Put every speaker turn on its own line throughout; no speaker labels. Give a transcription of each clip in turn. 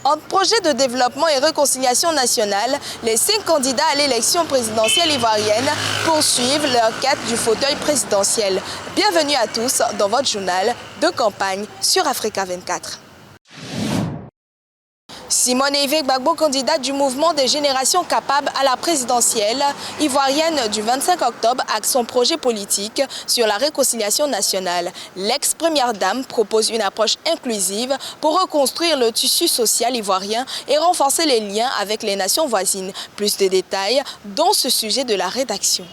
Entre projet de développement et réconciliation nationale, les 5 candidats à l'élection présidentielle ivoirienne poursuivent leur quête du fauteuil présidentiel. Bienvenue à tous dans votre journal de campagne sur Africa 24. Simone Eivin Gbagbo, candidate du mouvement des générations capables à la présidentielle ivoirienne du 25 octobre, axe son projet politique sur la réconciliation nationale. L'ex-première dame propose une approche inclusive pour reconstruire le tissu social ivoirien et renforcer les liens avec les nations voisines. Plus de détails dans ce sujet de la rédaction.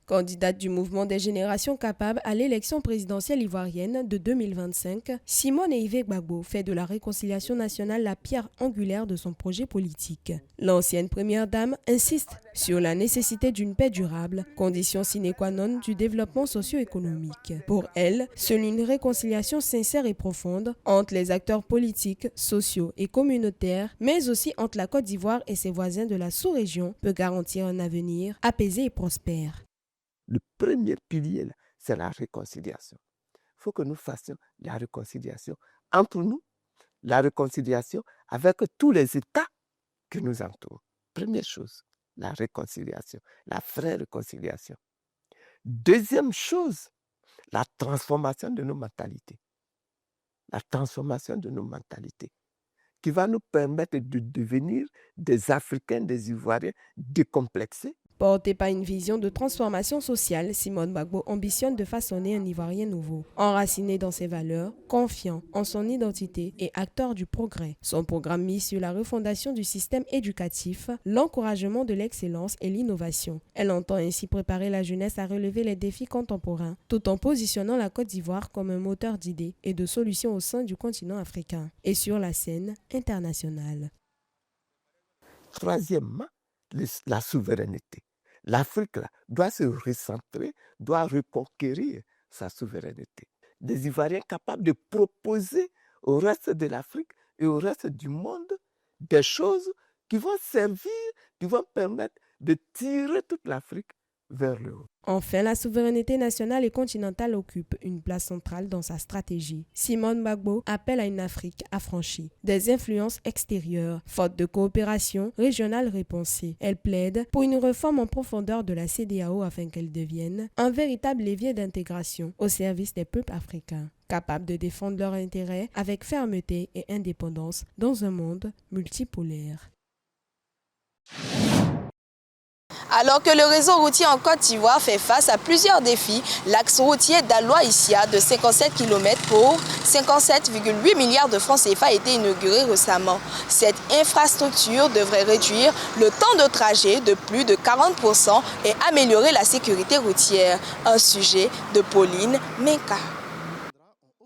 Candidate du mouvement des générations capables à l'élection présidentielle ivoirienne de 2025, Simone Eivin Gbagbo fait de la réconciliation nationale la pierre angulaire de son projet politique. L'ancienne première dame insiste sur la nécessité d'une paix durable, condition sine qua non du développement socio-économique. Pour elle, seule une réconciliation sincère et profonde entre les acteurs politiques, sociaux et communautaires, mais aussi entre la Côte d'Ivoire et ses voisins de la sous-région, peut garantir un avenir apaisé et prospère.
Le premier pilier, c'est la réconciliation. Il faut que nous fassions la réconciliation entre nous, la réconciliation avec tous les États qui nous entourent. Première chose, la réconciliation, la vraie réconciliation. Deuxième chose, la transformation de nos mentalités. La transformation de nos mentalités qui va nous permettre de devenir des Africains, des Ivoiriens décomplexés.
Portée par une vision de transformation sociale, Simone Gbagbo ambitionne de façonner un Ivoirien nouveau, enraciné dans ses valeurs, confiant en son identité et acteur du progrès. Son programme mise sur la refondation du système éducatif, l'encouragement de l'excellence et l'innovation. Elle entend ainsi préparer la jeunesse à relever les défis contemporains, tout en positionnant la Côte d'Ivoire comme un moteur d'idées et de solutions au sein du continent africain et sur la scène internationale.
Troisièmement, la souveraineté. L'Afrique doit se recentrer, doit reconquérir sa souveraineté. Des Ivoiriens capables de proposer au reste de l'Afrique et au reste du monde des choses qui vont servir, qui vont permettre de tirer toute l'Afrique vers le haut.
Enfin, la souveraineté nationale et continentale occupe une place centrale dans sa stratégie. Simone Gbagbo appelle à une Afrique affranchie des influences extérieures, faute de coopération régionale répensée. Elle plaide pour une réforme en profondeur de la CEDEAO afin qu'elle devienne un véritable levier d'intégration au service des peuples africains, capables de défendre leurs intérêts avec fermeté et indépendance dans un monde multipolaire. Alors que le réseau routier en Côte d'Ivoire fait face à plusieurs défis, l'axe routier Daloa-Issia de 57 km pour 57,8 milliards de francs CFA a été inauguré récemment. Cette infrastructure devrait réduire le temps de trajet de plus de 40% et améliorer la sécurité routière. Un sujet de Pauline Menka.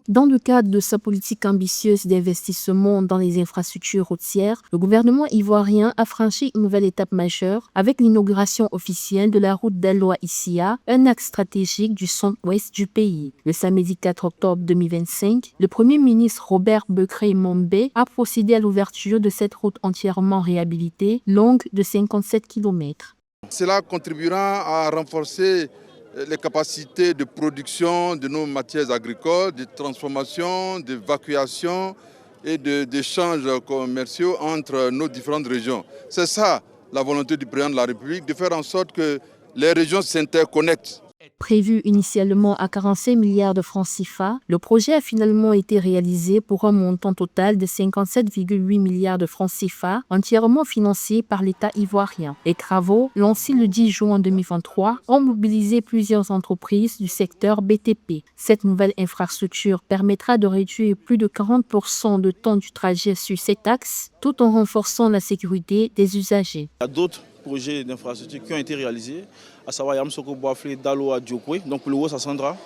Dans le cadre de sa politique ambitieuse d'investissement dans les infrastructures routières, le gouvernement ivoirien a franchi une nouvelle étape majeure avec l'inauguration officielle de la route Daloa-Issia, un axe stratégique du centre-ouest du pays. Le samedi 4 octobre 2025, le Premier ministre Robert Bekrey-Mombé a procédé à l'ouverture de cette route entièrement réhabilitée, longue de 57 km.
Cela contribuera à renforcer les capacités de production de nos matières agricoles, de transformation, d'évacuation et d'échanges commerciaux entre nos différentes régions. C'est ça la volonté du président de la République, de faire en sorte que les régions s'interconnectent.
Prévu initialement à 45 milliards de francs CFA, le projet a finalement été réalisé pour un montant total de 57,8 milliards de francs CFA, entièrement financé par l'État ivoirien. Les travaux, lancés le 10 juin 2023, ont mobilisé plusieurs entreprises du secteur BTP. Cette nouvelle infrastructure permettra de réduire plus de 40% de temps du trajet sur cet axe, tout en renforçant la sécurité des usagers.
Il y a d'autres projets d'infrastructures qui ont été réalisés, à savoir Yamsoko Boaflé, Daloa, Diokwe, donc le Haut-Sassandra.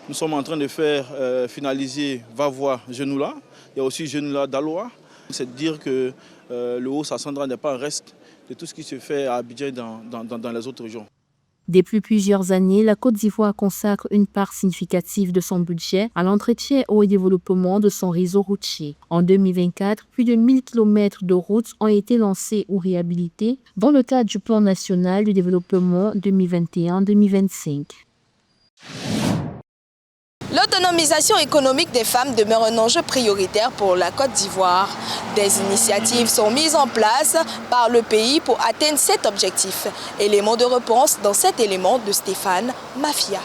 Nous sommes en train de faire finaliser Vavois, Genoula. Il y a aussi Genoula, Daloa. C'est de dire que le Haut-Sassandra n'est pas un reste de tout ce qui se fait à Abidjan dans les autres régions.
Depuis plusieurs années, la Côte d'Ivoire consacre une part significative de son budget à l'entretien et au développement de son réseau routier. En 2024, plus de 1000 km de routes ont été lancées ou réhabilitées dans le cadre du Plan national de développement 2021-2025.
L'autonomisation économique des femmes demeure un enjeu prioritaire pour la Côte d'Ivoire. Des initiatives sont mises en place par le pays pour atteindre cet objectif. Élément de réponse dans cet élément de Stéphane Mafia.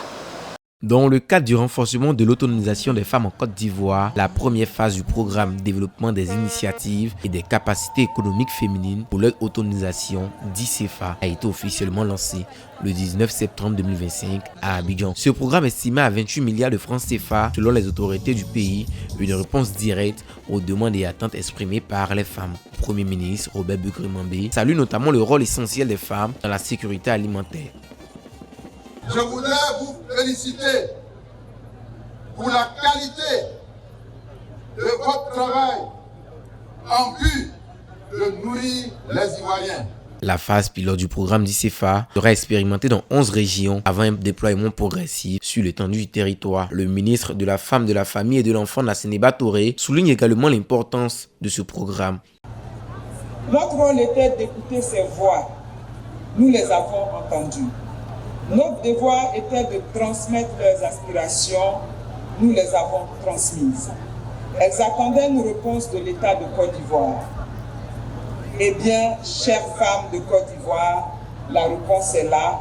Dans le cadre du renforcement de l'autonomisation des femmes en Côte d'Ivoire, la première phase du programme Développement des initiatives et des capacités économiques féminines pour leur autonomisation, dit CFA, a été officiellement lancée le 19 septembre 2025 à Abidjan. Ce programme estimé à 28 milliards de francs CFA selon les autorités du pays, une réponse directe aux demandes et attentes exprimées par les femmes. Le Premier ministre Robert Beukri-Mambé salue notamment le rôle essentiel des femmes dans la sécurité alimentaire.
Je voudrais vous féliciter pour la qualité de votre travail en vue de nourrir les Ivoiriens.
La phase pilote du programme d'ICFA sera expérimentée dans 11 régions avant un déploiement progressif sur l'étendue du territoire. Le ministre de la Femme, de la Famille et de l'Enfant, Nassénéba Touré, souligne également l'importance de ce programme.
Notre rôle était d'écouter ces voix. Nous les avons entendues. Notre devoir était de transmettre leurs aspirations. Nous les avons transmises. Elles attendaient une réponse de l'État de Côte d'Ivoire. Eh bien, chères femmes de Côte d'Ivoire, la réponse est là.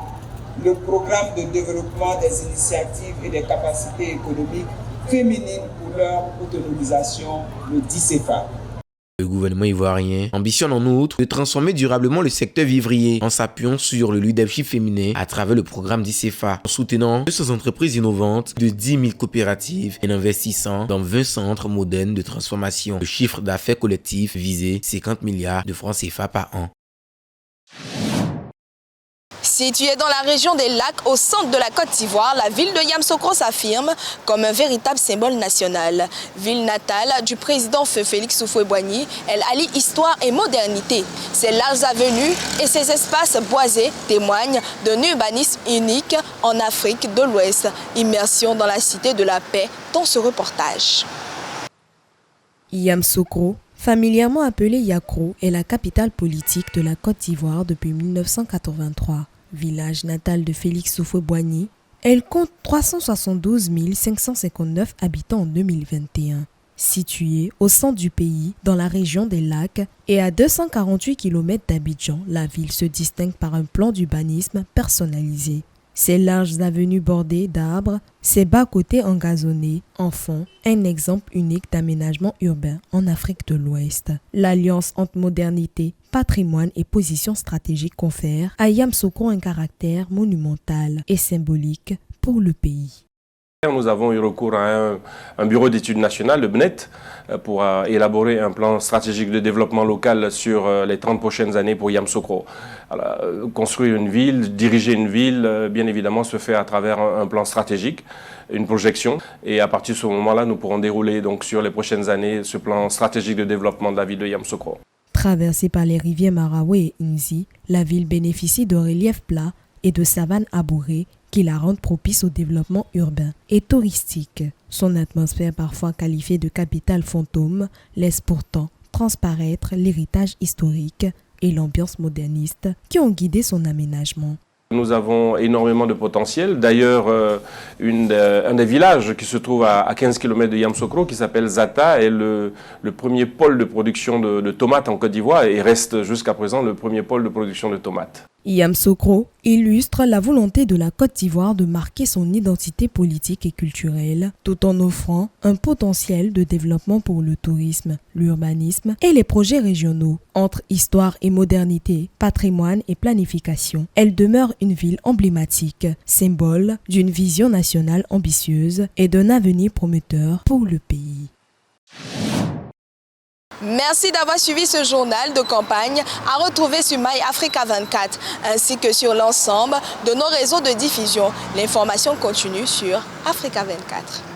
Le programme de développement des initiatives et des capacités économiques féminines pour leur autonomisation, le DICEFA.
Le gouvernement ivoirien ambitionne en outre de transformer durablement le secteur vivrier en s'appuyant sur le leadership féminin à travers le programme d'ICFA, en soutenant 200 entreprises innovantes de 10 000 coopératives et en investissant dans 20 centres modernes de transformation. Le chiffre d'affaires collectif visé 50 milliards de francs CFA par an.
Située dans la région des lacs au centre de la Côte d'Ivoire, la ville de Yamoussoukro s'affirme comme un véritable symbole national. Ville natale du président Feu Félix Houphouët-Boigny, elle allie histoire et modernité. Ses larges avenues et ses espaces boisés témoignent d'un urbanisme unique en Afrique de l'Ouest. Immersion dans la cité de la paix dans ce reportage. Yamoussoukro, familièrement appelée Yakro, est la capitale politique de la Côte d'Ivoire depuis 1983. Village natal de Félix Houphouët-Boigny, elle compte 372 559 habitants en 2021. Située au centre du pays, dans la région des lacs et à 248 km d'Abidjan, la ville se distingue par un plan d'urbanisme personnalisé. Ses larges avenues bordées d'arbres, ses bas-côtés engazonnés en font un exemple unique d'aménagement urbain en Afrique de l'Ouest. L'alliance entre modernité, patrimoine et position stratégique confère à Yamoussoukro un caractère monumental et symbolique pour le pays.
Nous avons eu recours à un bureau d'études nationales, le BNET, pour élaborer un plan stratégique de développement local sur les 30 prochaines années pour Yamoussoukro. Construire une ville, diriger une ville, bien évidemment, se fait à travers un plan stratégique, une projection. Et à partir de ce moment-là, nous pourrons dérouler donc, sur les prochaines années ce plan stratégique de développement de la ville de Yamoussoukro.
Traversée par les rivières Marawe et Inzi, la ville bénéficie de reliefs plats et de savanes arborées qui la rendent propice au développement urbain et touristique. Son atmosphère parfois qualifiée de capitale fantôme laisse pourtant transparaître l'héritage historique et l'ambiance moderniste qui ont guidé son aménagement.
Nous avons énormément de potentiel. D'ailleurs, un des villages qui se trouve à 15 km de Yamoussoukro, qui s'appelle Zata, est le premier pôle de production de tomates en Côte d'Ivoire et reste jusqu'à présent le premier pôle de production de tomates.
Yamoussoukro illustre la volonté de la Côte d'Ivoire de marquer son identité politique et culturelle tout en offrant un potentiel de développement pour le tourisme, l'urbanisme et les projets régionaux. Entre histoire et modernité, patrimoine et planification, elle demeure une ville emblématique, symbole d'une vision nationale ambitieuse et d'un avenir prometteur pour le pays. Merci d'avoir suivi ce journal de campagne à retrouver sur MyAfrica24 ainsi que sur l'ensemble de nos réseaux de diffusion. L'information continue sur Africa24.